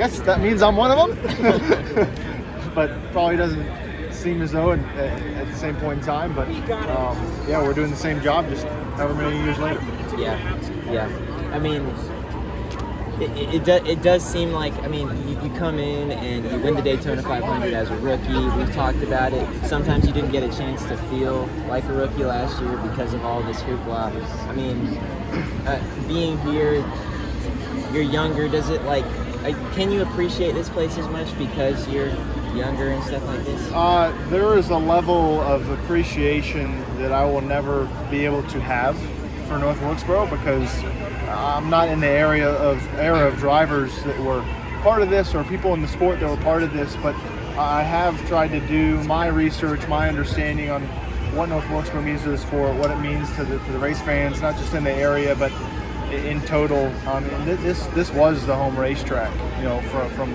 guess that means I'm one of them. But probably doesn't seem as though at the same point in time. But yeah, we're doing the same job just however many years later. Yeah. I mean, it does seem like, I mean, you come in and you win the Daytona 500 as a rookie. We've talked about it. Sometimes you didn't get a chance to feel like a rookie last year because of all this hoopla. I mean, being here, you're younger. Does it can you appreciate this place as much because you're younger and stuff like this? There is a level of appreciation that I will never be able to have for North Wilkesboro because I'm not in the era of drivers that were part of this or people in the sport that were part of this, but I have tried to do my research, my understanding on what North Wilkesboro means to the sport, what it means to the race fans, not just in the area, but in total. This was the home racetrack, from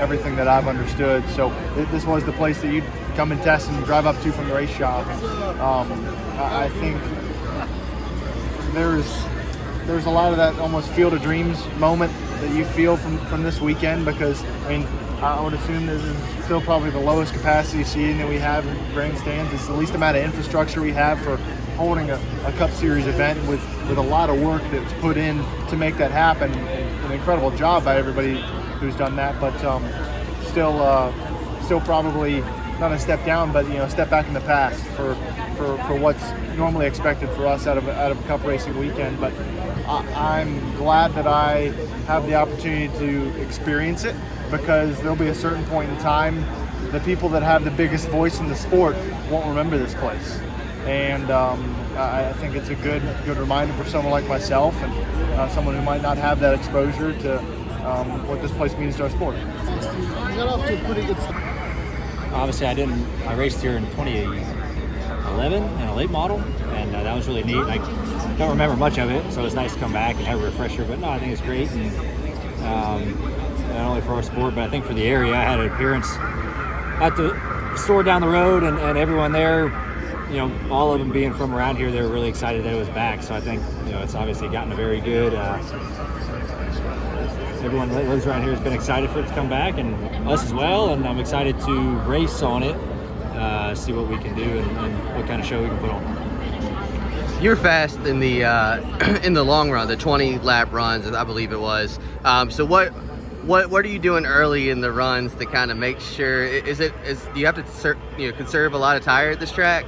everything that I've understood. So this was the place that you'd come and test and drive up to from the race shop. I think there's a lot of that almost field of dreams moment that you feel from this weekend because, I would assume this is still probably the lowest capacity seating that we have in grandstands. It's the least amount of infrastructure we have for holding a Cup Series event with a lot of work that's put in to make that happen. An incredible job by everybody who's done that, but still probably not a step down, but a step back in the past for what's normally expected for us out of a Cup racing weekend. But I'm glad that I have the opportunity to experience it because there'll be a certain point in time the people that have the biggest voice in the sport won't remember this place, and I think it's a good reminder for someone like myself and someone who might not have that exposure to what this place means to our sport. You got off to a pretty good start. Obviously, I raced here in 2011 in a late model, and that was really neat. I don't remember much of it, so it's nice to come back and have a refresher. But no, I think it's great, and not only for our sport, but I think for the area. I had an appearance at the store down the road, and everyone there, all of them being from around here, they were really excited that it was back. So I think it's obviously gotten a very good. Everyone that lives around here has been excited for it to come back, and us as well. And I'm excited to race on it, see what we can do, and what kind of show we can put on. You're fast in the in the long run, the 20 lap runs, I believe it was. So what are you doing early in the runs to kind of make sure? Do you have to conserve a lot of tire at this track?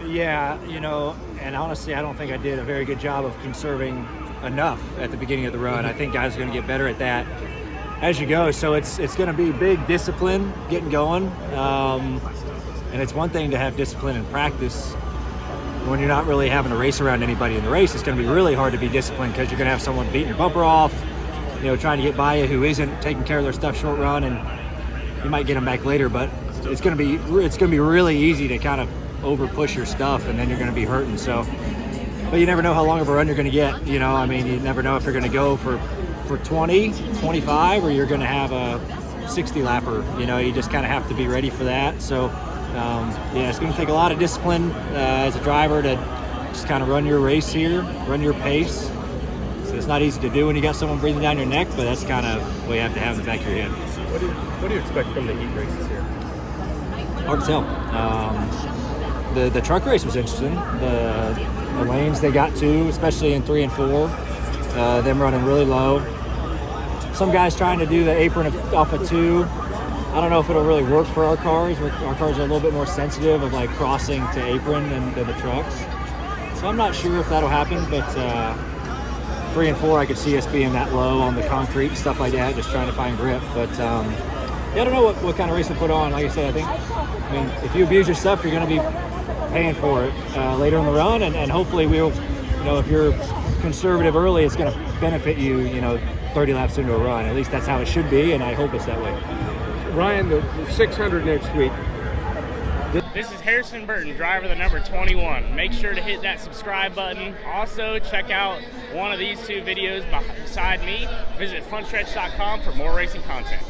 Yeah, and honestly, I don't think I did a very good job of conserving enough at the beginning of the run. I think guys are going to get better at that as you go. So it's going to be big discipline getting going. And it's one thing to have discipline in practice. When you're not really having to race around anybody in the race, it's going to be really hard to be disciplined because you're going to have someone beating your bumper off, trying to get by you who isn't taking care of their stuff short run, and you might get them back later. But it's going to be really easy to kind of over push your stuff, and then you're going to be hurting. So. But you never know how long of a run you're going to get. You never know if you're going to go for 20, 25, or you're going to have a 60 lapper. You just kind of have to be ready for that. So, it's going to take a lot of discipline as a driver to just kind of run your race here, run your pace. So it's not easy to do when you got someone breathing down your neck, but that's kind of what you have to have in the back of your head. What do you expect from the heat races here? Hard to tell. The truck race was interesting. The lanes they got to, especially in 3 and 4, them running really low. Some guys trying to do the apron off of 2. I don't know if it'll really work for our cars. Our cars are a little bit more sensitive of crossing to apron than the trucks. So I'm not sure if that'll happen, but 3 and 4 I could see us being that low on the concrete and stuff like that, just trying to find grip. But I don't know what kind of race to put on. Like I said, I mean, if you abuse your stuff, you're going to be paying for it later in the run, and hopefully we'll, if you're conservative early, it's going to benefit you, 30 laps into a run. At least that's how it should be, and I hope it's that way. Ryan, the 600 next week. This is Harrison Burton, driver the number 21. Make sure to hit that subscribe button. Also, check out one of these 2 videos beside me. Visit frontstretch.com for more racing content.